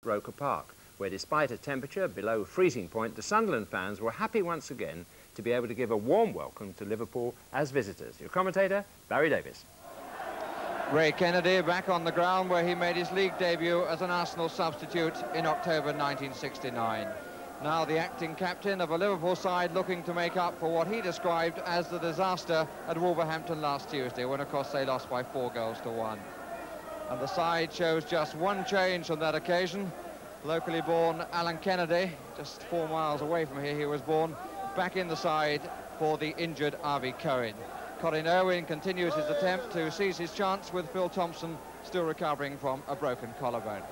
Roker Park, where despite a temperature below freezing point, the Sunderland fans were happy once again to be able to give a warm welcome to Liverpool as visitors. Your commentator, Barry Davis. Ray Kennedy back on the ground where he made his league debut as an Arsenal substitute in October 1969. Now the acting captain of a Liverpool side looking to make up for what he described as the disaster at Wolverhampton last Tuesday, when of course they lost by 4-1. And the side shows just one change from that occasion. Locally born Alan Kennedy, just 4 miles away from here he was born, back in the side for the injured Harvey Cohen. Colin Irwin continues his attempt to seize his chance, with Phil Thompson still recovering from a broken collarbone.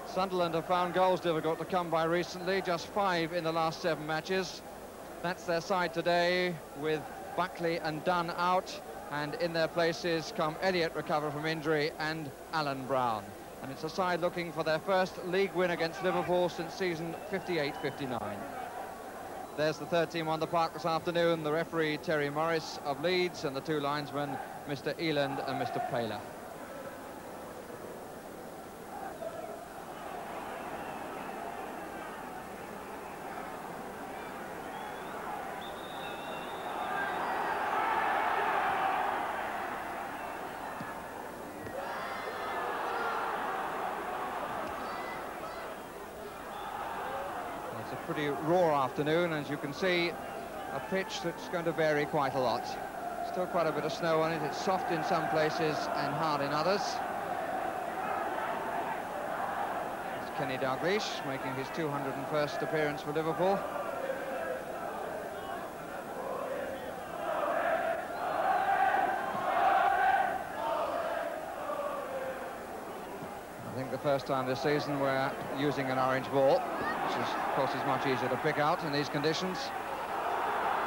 Sunderland have found goals difficult to come by recently, just 5 in the last 7 matches. That's their side today, with Buckley and Dunn out, and in their places come Elliott, recover from injury, and Alan Brown. And it's a side looking for their first league win against Liverpool since season 58-59. There's the third team on the park this afternoon, the referee Terry Morris of Leeds, and the 2 linesmen, Mr. Eland and Mr. Paler. It's a pretty raw afternoon, as you can see, a pitch that's going to vary quite a lot. Still quite a bit of snow on it. It's soft in some places and hard in others. It's Kenny Dalglish making his 201st appearance for Liverpool. I think the first time this season we're using an orange ball, which is, of course, is much easier to pick out in these conditions.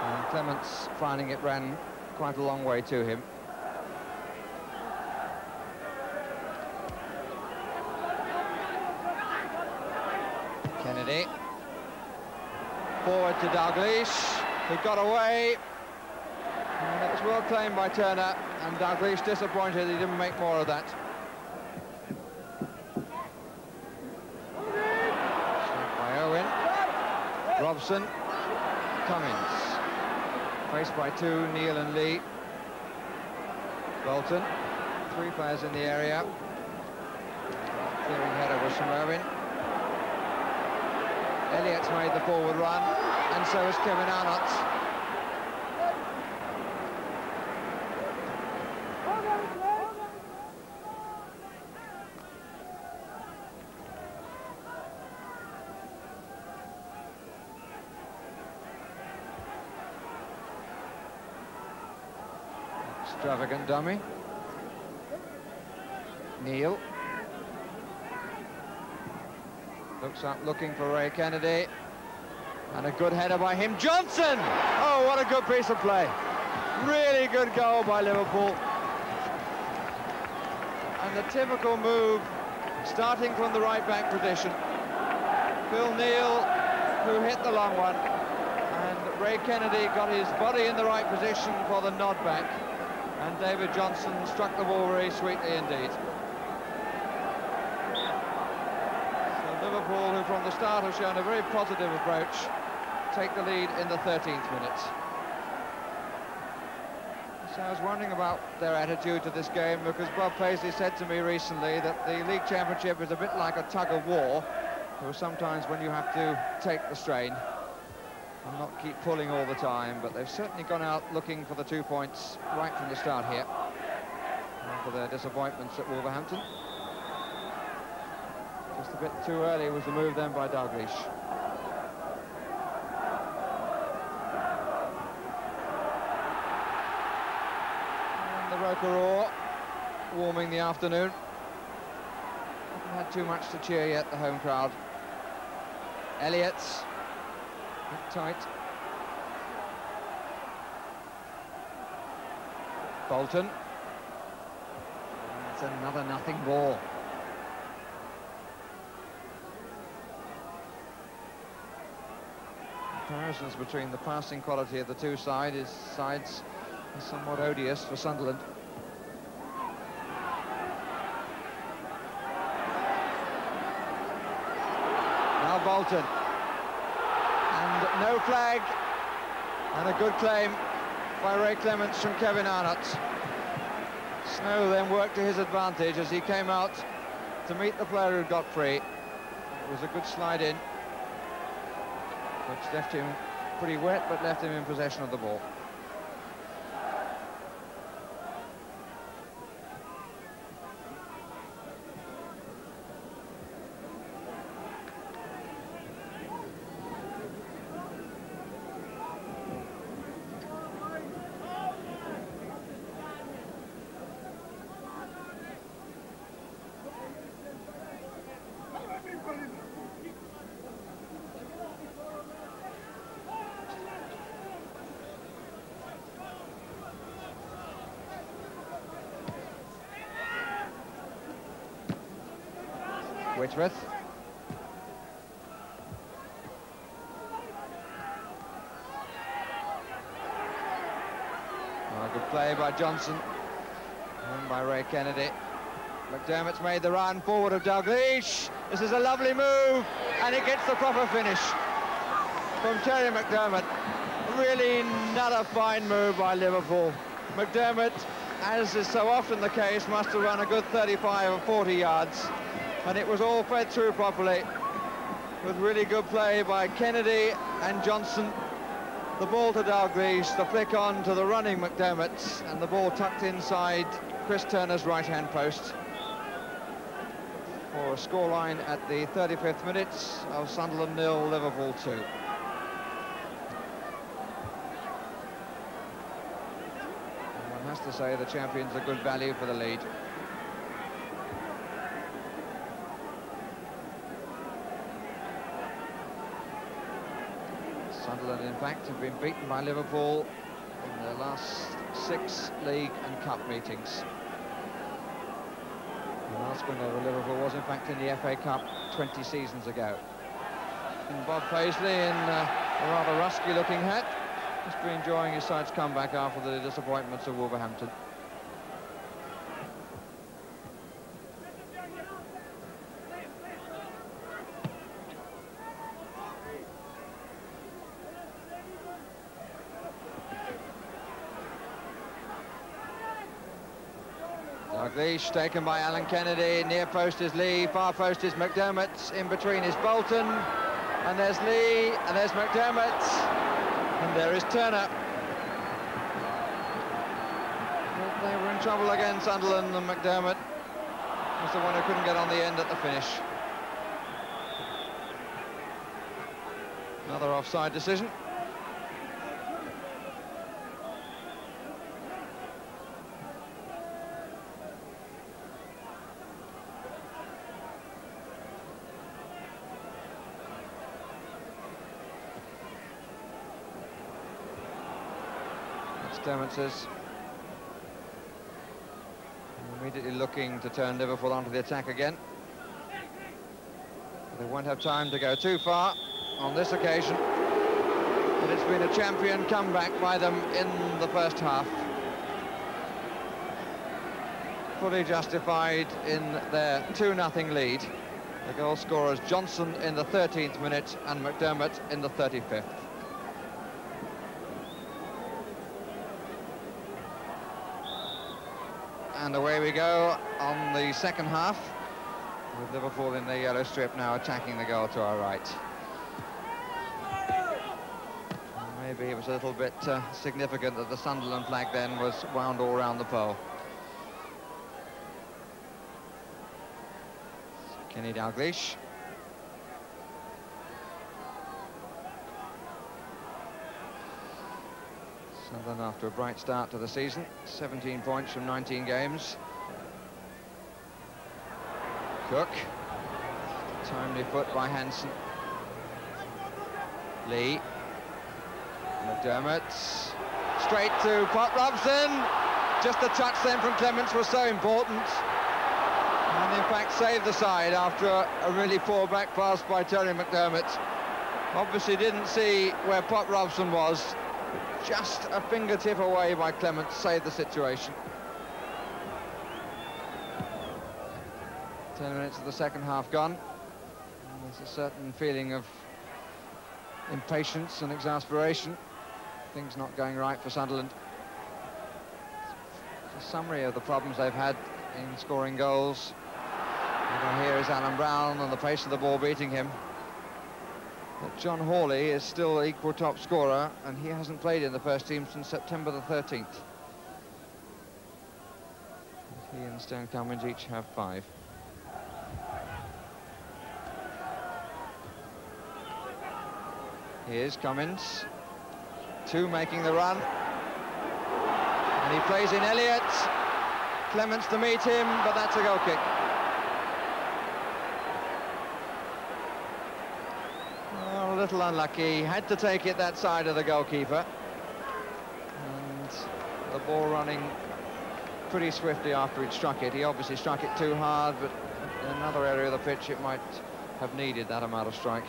And Clements, finding it, ran quite a long way to him. Kennedy. Forward to Dalglish, who got away. And it was well claimed by Turner, and Dalglish disappointed he didn't make more of that. Robson, Cummins, faced by 2, Neal and Lee. Bolton, 3 players in the area. Clearing header was from Irwin. Elliott's made the forward run, and so is Kevin Arnott. Extravagant dummy. Neal looks up looking for Ray Kennedy, and a good header by him. Johnson! Oh, what a good piece of play. Really good goal by Liverpool. And the typical move, starting from the right back position. Phil Neal, who hit the long one, and Ray Kennedy got his body in the right position for the nod back. And David Johnson struck the ball very sweetly indeed. So Liverpool, who from the start have shown a very positive approach, take the lead in the 13th minute. So I was wondering about their attitude to this game, because Bob Paisley said to me recently that the League Championship is a bit like a tug-of-war. There are sometimes when you have to take the strain and not keep pulling all the time, but they've certainly gone out looking for the 2 points right from the start here, after their disappointments at Wolverhampton. Just a bit too early was the move then by Dalglish. And the Roker warming the afternoon. Haven't had too much to cheer yet, the home crowd. Elliott. Tight. Bolton. It's another nothing ball. Comparisons between the passing quality of the 2 sides is somewhat odious for Sunderland. Bolton. And no flag, and a good claim by Ray Clements from Kevin Arnott. Snow then worked to his advantage as he came out to meet the player who got free. It was a good slide in, which left him pretty wet, but left him in possession of the ball. Whitworth. Good play by Johnson and by Ray Kennedy. McDermott's made the run forward of Dalglish. This is a lovely move, and it gets the proper finish from Terry McDermott. Really another fine move by Liverpool. McDermott, as is so often the case, must have run a good 35 or 40 yards. And it was all fed through properly with really good play by Kennedy and Johnson. The ball to Dalglish, the flick on to the running McDermott, and the ball tucked inside Chris Turner's right-hand post for a scoreline at the 35th minute of Sunderland 0, Liverpool 2. And one has to say the champions are good value for the lead. Sunderland, in fact, have been beaten by Liverpool in their last 6 league and cup meetings. The last win over Liverpool was, in fact, in the FA Cup 20 seasons ago. And Bob Paisley, in a rather rusty-looking hat, must be enjoying his side's comeback after the disappointments of Wolverhampton. Dalglish taken by Alan Kennedy. Near post is Lee, far post is McDermott. In between is Bolton, and there's Lee, and there's McDermott, and there is Turner. But they were in trouble again, Sunderland, and McDermott was the one who couldn't get on the end at the finish. Another offside decision. Demonstrators immediately looking to turn Liverpool onto the attack again. They won't have time to go too far on this occasion, but it's been a champion comeback by them in the first half. Fully justified in their 2-0 lead. The goal scorers Johnson in the 13th minute and McDermott in the 35th. And away we go on the second half, with Liverpool in the yellow strip now attacking the goal to our right. Maybe it was a little bit significant that the Sunderland flag then was wound all around the pole. Kenny Dalglish. Sunderland after a bright start to the season, 17 points from 19 games. Cook, timely foot by Hansen. Lee, McDermott, straight to Pop Robson. Just the touch then from Clements was so important, and in fact saved the side after a really poor back pass by Terry McDermott. Obviously didn't see where Pop Robson was. Just a fingertip away by Clements, saved the situation. 10 minutes of the second half gone. And There's a certain feeling of impatience and exasperation. Things not going right for Sunderland. It's a summary of the problems they've had in scoring goals. And here is Alan Brown and the pace of the ball beating him. But John Hawley is still equal top scorer, and he hasn't played in the first team since September the 13th. He and Stone Cummins each have 5. Here's Cummins. 2 making the run. And he plays in Elliott. Clements to meet him, but that's a goal kick. Well, a little unlucky. He had to take it that side of the goalkeeper. And the ball running pretty swiftly after he'd struck it. He obviously struck it too hard, but in another area of the pitch it might have needed that amount of strike.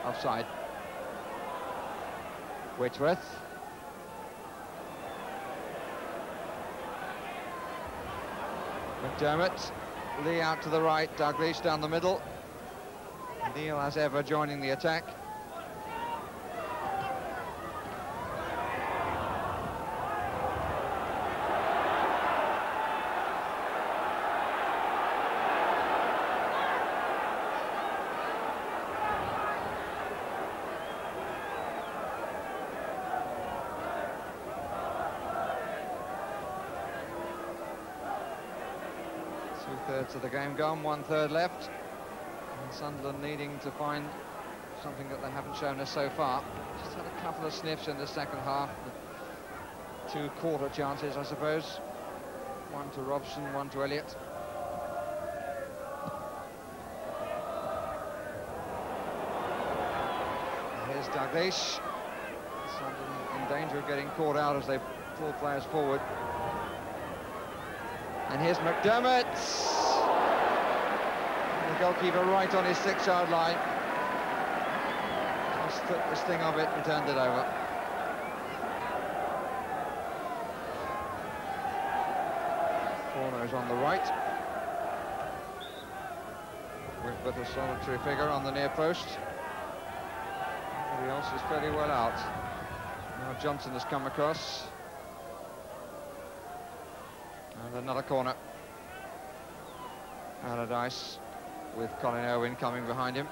Offside. Whitworth. McDermott. Lee out to the right, Douglas down the middle. Neil, as ever, joining the attack. Two-thirds of the game gone, 1/3 left. And Sunderland needing to find something that they haven't shown us so far. Just had a couple of sniffs in the second half. 2 quarter chances, I suppose. 1 to Robson, 1 to Elliott. Here's Douglas. Sunderland in danger of getting caught out as they pull players forward. And here's McDermott. The goalkeeper right on his 6-yard line. Just took the sting of it and turned it over. Corner is on the right. With a solitary figure on the near post. Everybody else is fairly well out. Now Johnson has come across. And another corner. Allardyce with Colin Irwin coming behind him.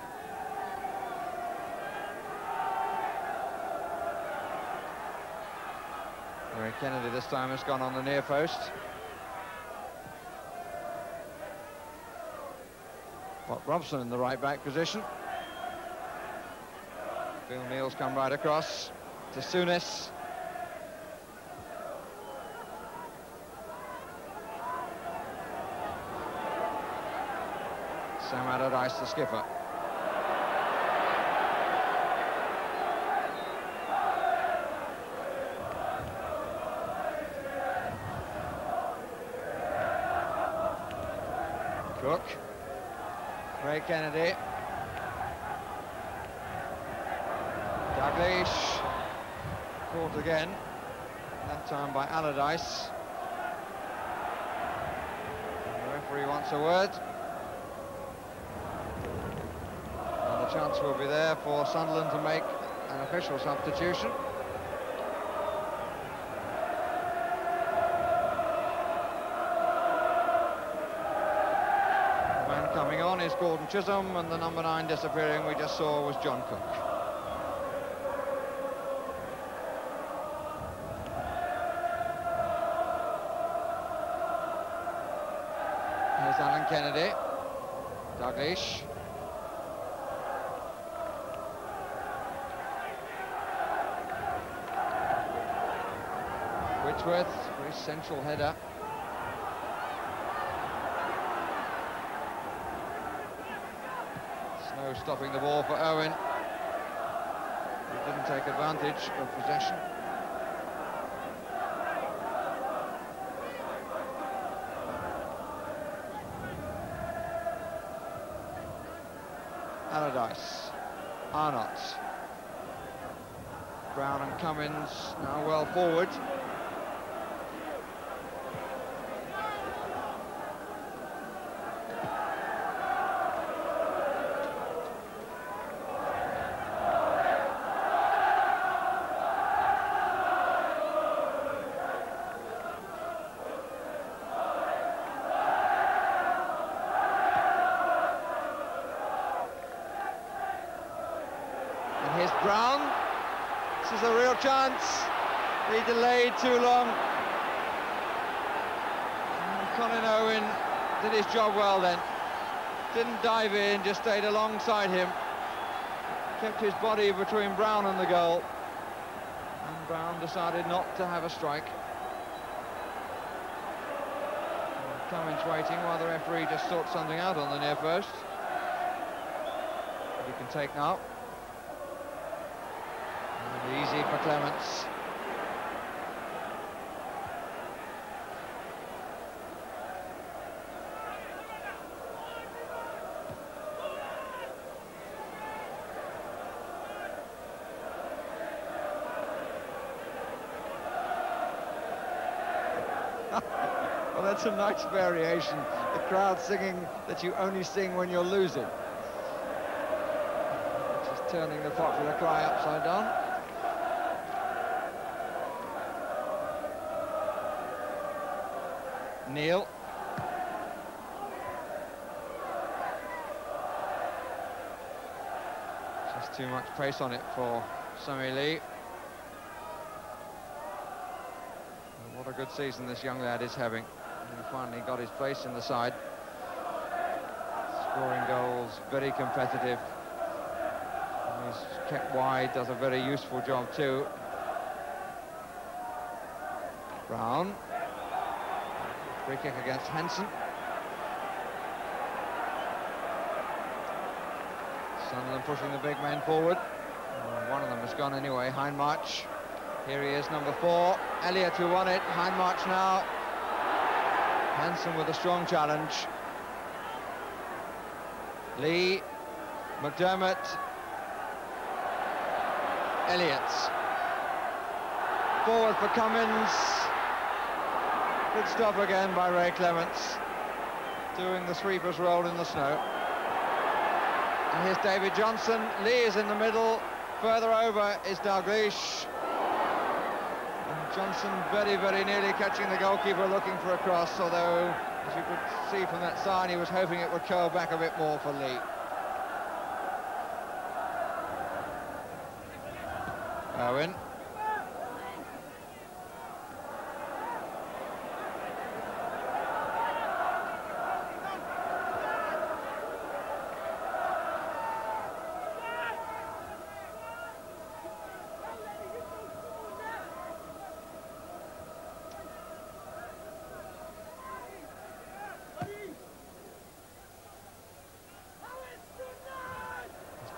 Ray Kennedy this time has gone on the near post. Bob Robson in the right back position. Bill Neal's come right across to Souness. Sam Allardyce, the skipper. Cook. Ray Kennedy. Douglas. Caught again. That time by Allardyce. The referee wants a word. And the chance will be there for Sunderland to make an official substitution. The man coming on is Gordon Chisholm, and the number 9 disappearing we just saw was John Cook. Here's Alan Kennedy. Douglas. Whitworth, very central header. Snow stopping the ball for Owen. He didn't take advantage of possession. Allardyce, Arnott, Brown and Cummins now well forward. is a real chance. He delayed too long. And Colin Owen did his job well then. Didn't dive in, just stayed alongside him. Kept his body between Brown and the goal. And Brown decided not to have a strike. Cummins waiting while the referee just sorts something out on the near post. He can take now. And easy for Clements. Well, that's a nice variation. The crowd singing that you only sing when you're losing. Which is turning the popular cry upside down. Neil. Just too much pace on it for Sammy Lee. What a good season this young lad is having. He finally got his place in the side. Scoring goals, very competitive. And he's kept wide, does a very useful job too. Brown. Free kick against Hansen. Sunderland pushing the big men forward. One of them has gone anyway, Hindmarch. Here he is, number 4. Elliott who won it. Hindmarch now. Hansen with a strong challenge. Lee, McDermott, Elliott. Forward for Cummins. Good stop again by Ray Clements, doing the sweeper's roll in the snow. And here's David Johnson. Lee is in the middle. Further over is Dalglish. Johnson very, very nearly catching the goalkeeper looking for a cross, although, as you could see from that sign, he was hoping it would curl back a bit more for Lee. Owen.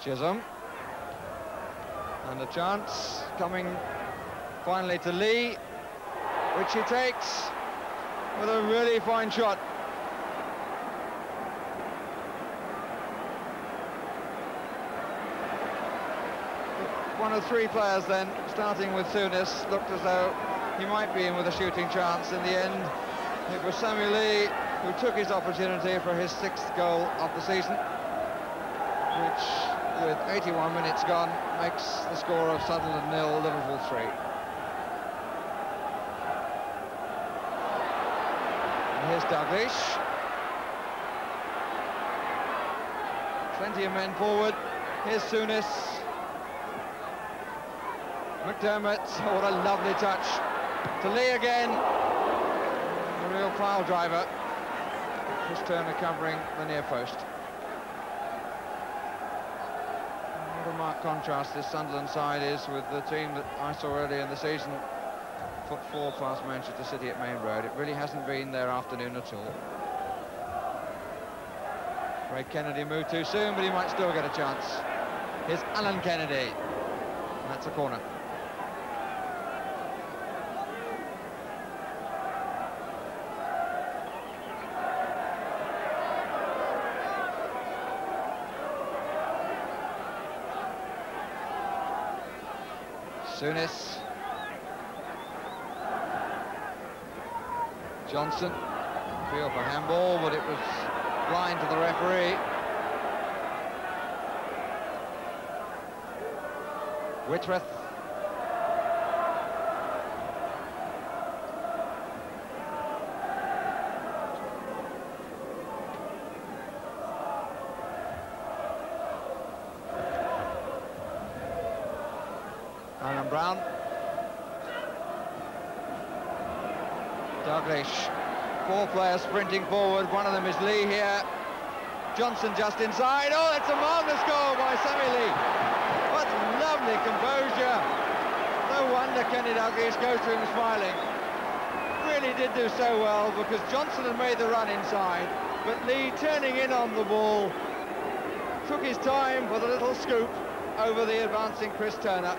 Chisholm, and a chance coming finally to Lee, which he takes with a really fine shot. One of 3 players then, starting with Souness, looked as though he might be in with a shooting chance. In the end, it was Sammy Lee who took his opportunity for his 6th goal of the season, which, with 81 minutes gone, makes the score of Sunderland 0, Liverpool 3. And here's Dalglish. Plenty of men forward. Here's Souness. McDermott. Oh, what a lovely touch. To Lee again. A real pile driver. Chris Turner covering the near post. What a marked contrast this Sunderland side is with the team that I saw earlier in the season put 4 past Manchester City at Main Road. It really hasn't been their afternoon at all. Ray Kennedy moved too soon, but he might still get a chance. Here's Alan Kennedy, and that's a corner. Souness. Johnson. Feel for handball, but it was blind to the referee. Whitworth. Alan Brown. Douglas. 4 players sprinting forward. One of them is Lee here. Johnson just inside. Oh, that's a marvellous goal by Sammy Lee. What lovely composure. No wonder Kenny Douglas goes to him smiling. Really did do so well, because Johnson had made the run inside, but Lee, turning in on the ball, took his time for the little scoop over the advancing Chris Turner.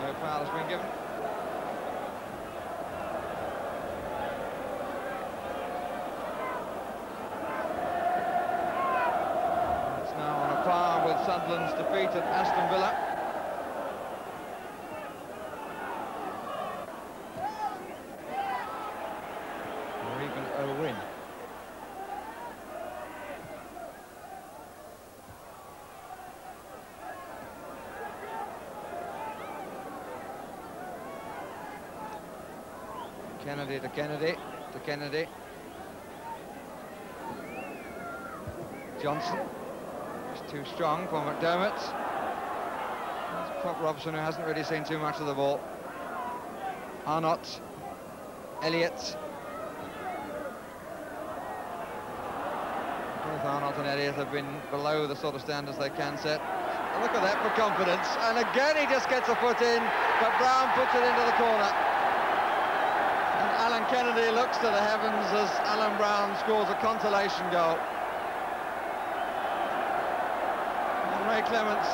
No foul has been given. It's now on a par with Sunderland's defeat at Aston Villa. Or even a win. Kennedy to Kennedy to Kennedy. Johnson is too strong for McDermott. It's Pop Robson, who hasn't really seen too much of the ball. Arnott, Elliott. Both Arnott and Elliott have been below the sort of standards they can set. And look at that for confidence. And again he just gets a foot in, but Brown puts it into the corner. Alan Kennedy looks to the heavens as Alan Brown scores a consolation goal. And Ray Clements,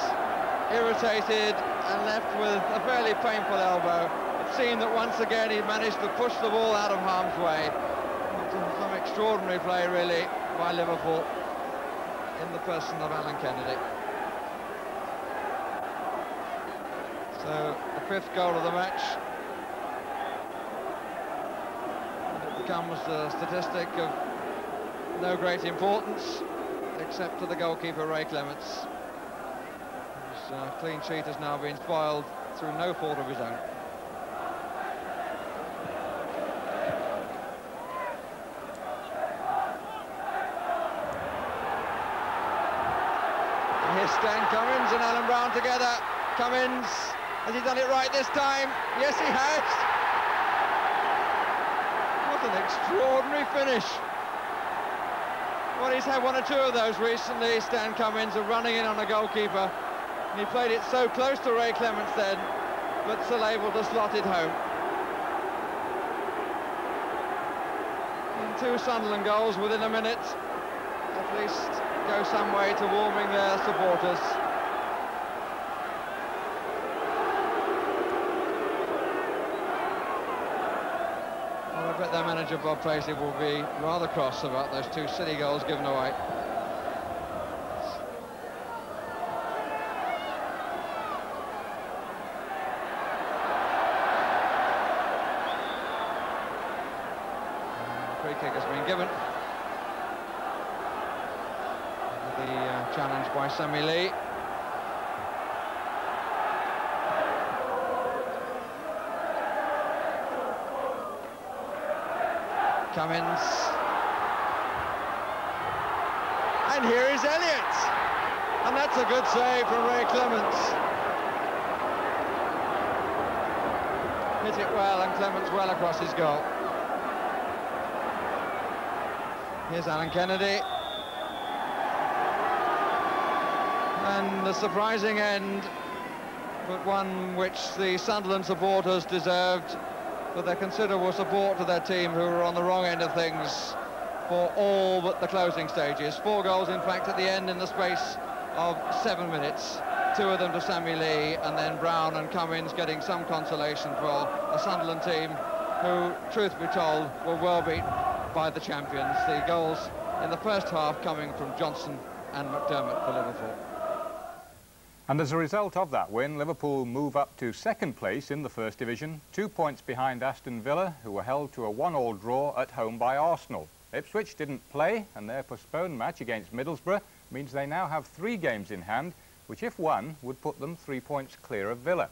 irritated and left with a fairly painful elbow. It seemed that once again he managed to push the ball out of harm's way. Some extraordinary play, really, by Liverpool in the person of Alan Kennedy. So, the 5th goal of the match. Comes a statistic of no great importance, except to the goalkeeper Ray Clements, whose clean sheet has now been spoiled through no fault of his own. And here's Stan Cummins and Alan Brown together. Cummins, has he done it right this time? Yes, he has. An extraordinary finish. Well, he's had 1 or 2 of those recently, Stan Cummins, of running in on a goalkeeper, and he played it so close to Ray Clements then, but still able to slot it home. And 2 Sunderland goals within a minute at least go some way to warming their supporters. I bet their manager Bob Paisley will be rather cross about those 2 silly goals given away. The free kick has been given. The challenge by Sammy Lee. Cummins, and here is Elliott, and that's a good save from Ray Clements. Hit it well, and Clements well across his goal. Here's Alan Kennedy, and the surprising end, but one which the Sunderland supporters deserved, for their considerable support to their team, who were on the wrong end of things for all but the closing stages. 4 goals, in fact, at the end in the space of 7 minutes. 2 of them to Sammy Lee, and then Brown and Cummins getting some consolation for a Sunderland team who, truth be told, were well beaten by the champions. The goals in the first half coming from Johnson and McDermott for Liverpool. And as a result of that win, Liverpool move up to 2nd place in the First Division, 2 points behind Aston Villa, who were held to a 1-1 draw at home by Arsenal. Ipswich didn't play, and their postponed match against Middlesbrough means they now have 3 games in hand, which if won would put them 3 points clear of Villa.